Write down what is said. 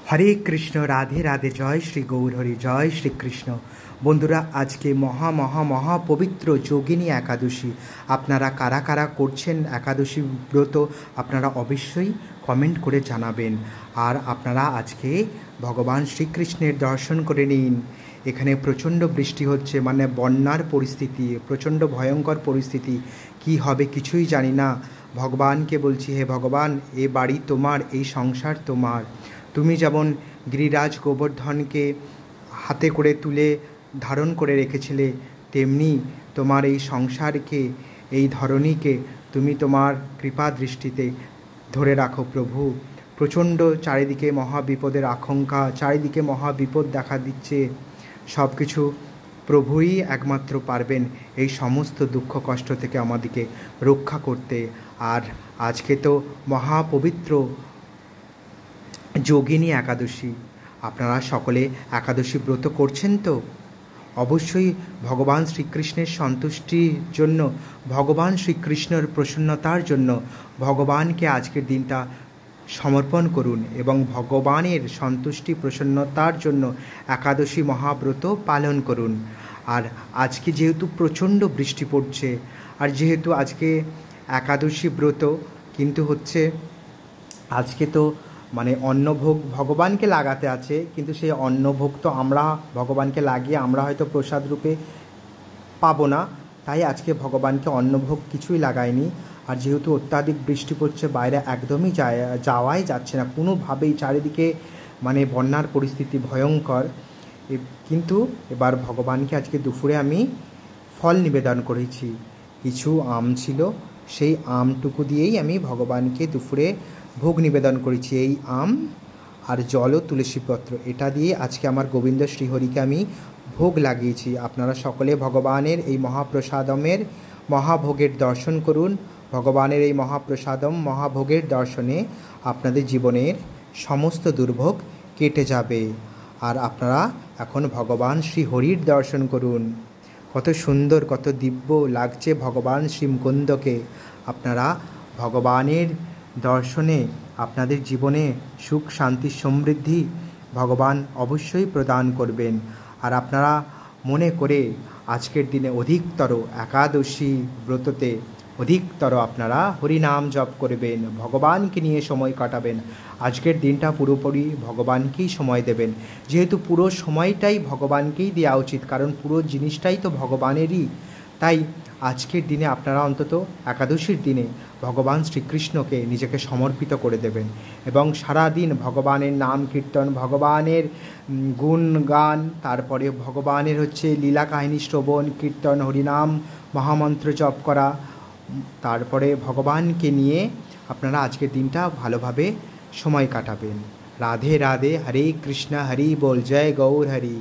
হরে কৃষ্ণ, রাধে রাধে, জয় শ্রী গৌর হরি, জয় শ্রীকৃষ্ণ। বন্ধুরা, আজকে মহা মহা মহা পবিত্র যোগিনী একাদশী। আপনারা কারা কারা করছেন একাদশী ব্রত আপনারা অবশ্যই কমেন্ট করে জানাবেন। আর আপনারা আজকে ভগবান শ্রীকৃষ্ণের দর্শন করে নিন। এখানে প্রচণ্ড বৃষ্টি হচ্ছে, মানে বন্যার পরিস্থিতি, প্রচণ্ড ভয়ঙ্কর পরিস্থিতি। কি হবে কিছুই জানি না। ভগবানকে বলছি, হে ভগবান, এ বাড়ি তোমার, এই সংসার তোমার। তুমি যেমন গিরিরাজ গোবর্ধনকে হাতে করে তুলে ধারণ করে রেখেছিলে, তেমনি তোমার এই সংসারকে, এই ধরণীকে তুমি তোমার কৃপা দৃষ্টিতে ধরে রাখো প্রভু। প্রচণ্ড চারিদিকে মহাবিপদের আশঙ্কা, চারিদিকে মহাবিপদ দেখা দিচ্ছে। সব কিছু প্রভুই একমাত্র পারবেন এই সমস্ত দুঃখ কষ্ট থেকে আমাদেরকে রক্ষা করতে। আর আজকে তো মহাপবিত্র যোগিনী একাদশী। আপনারা সকলে একাদশী ব্রত করছেন তো? অবশ্যই ভগবান শ্রীকৃষ্ণের সন্তুষ্টির জন্য, ভগবান শ্রীকৃষ্ণের প্রসন্নতার জন্য ভগবানকে আজকের দিনটা সমর্পণ করুন এবং ভগবানের সন্তুষ্টি প্রসন্নতার জন্য একাদশী মহাব্রত পালন করুন। আর আজকে যেহেতু প্রচণ্ড বৃষ্টি পড়ছে, আর যেহেতু আজকে একাদশী ব্রত, কিন্তু হচ্ছে আজকে তো মানে অন্নভোগ ভগবানকে লাগাতে আছে, কিন্তু সেই অন্নভোগ তো আমরা ভগবানকে লাগিয়ে আমরা হয়তো প্রসাদ রূপে পাবো না, তাই আজকে ভগবানকে অন্নভোগ কিছুই লাগায়নি। আর যেহেতু অত্যাধিক বৃষ্টি পড়ছে, বাইরে একদমই যাওয়াই যাচ্ছে না কোনোভাবেই, চারিদিকে মানে বন্যার পরিস্থিতি ভয়ঙ্কর। কিন্তু এবার ভগবানকে আজকে দুপুরে আমি ফল নিবেদন করেছি। কিছু আম ছিল, সেই আমটুকু দিয়েই আমি ভগবানকে দুপুরে ভোগ নিবেদন করেছি। এই আম আর জল ও তুলসীপত্র, এটা দিয়ে আজকে আমার গোবিন্দ শ্রীহরিকে আমি ভোগ লাগিয়েছি। আপনারা সকলে ভগবানের এই মহাপ্রসাদমের মহাভোগের দর্শন করুন। ভগবানের এই মহাপ্রসাদম মহাভোগের দর্শনে আপনাদের জীবনের সমস্ত দুর্ভোগ কেটে যাবে। আর আপনারা এখন ভগবান শ্রীহরির দর্শন করুন। কত সুন্দর, কত দিব্য লাগছে ভগবান শ্রীমুকুন্দকে। আপনারা ভগবানের দর্শনে আপনাদের জীবনে সুখ শান্তি সমৃদ্ধি ভগবান অবশ্যই প্রদান করবেন। আর আপনারা মনে করে আজকের দিনে অধিকতর একাদশী ব্রততে অধিকতর আপনারা হরিনাম জপ করবেন, ভগবানকে নিয়ে সময় কাটাবেন। আজকের দিনটা পুরোপুরি ভগবানকেই সময় দেবেন, যেহেতু পুরো সময়টাই ভগবানকেই দেওয়া উচিত, কারণ পুরো জিনিসটাই তো ভগবানেরই। তাই আজকের দিনে আপনারা অন্তত একাদশীর দিনে ভগবান শ্রীকৃষ্ণকে নিজেকে সমর্পিত করে দেবেন এবং সারা দিন ভগবানের নাম কীর্তন, ভগবানের গুণগান, তারপরে ভগবানের লীলা কাহিনী শ্রবণ কীর্তন, হরিনাম মহামন্ত্র জপ করা, তারপরে ভগবানকে নিয়ে আপনারা আজকের দিনটা ভালোভাবে সময় কাটাবেন। রাধে রাধে, হরে কৃষ্ণ, হরি বল, জয় গৌর হরি।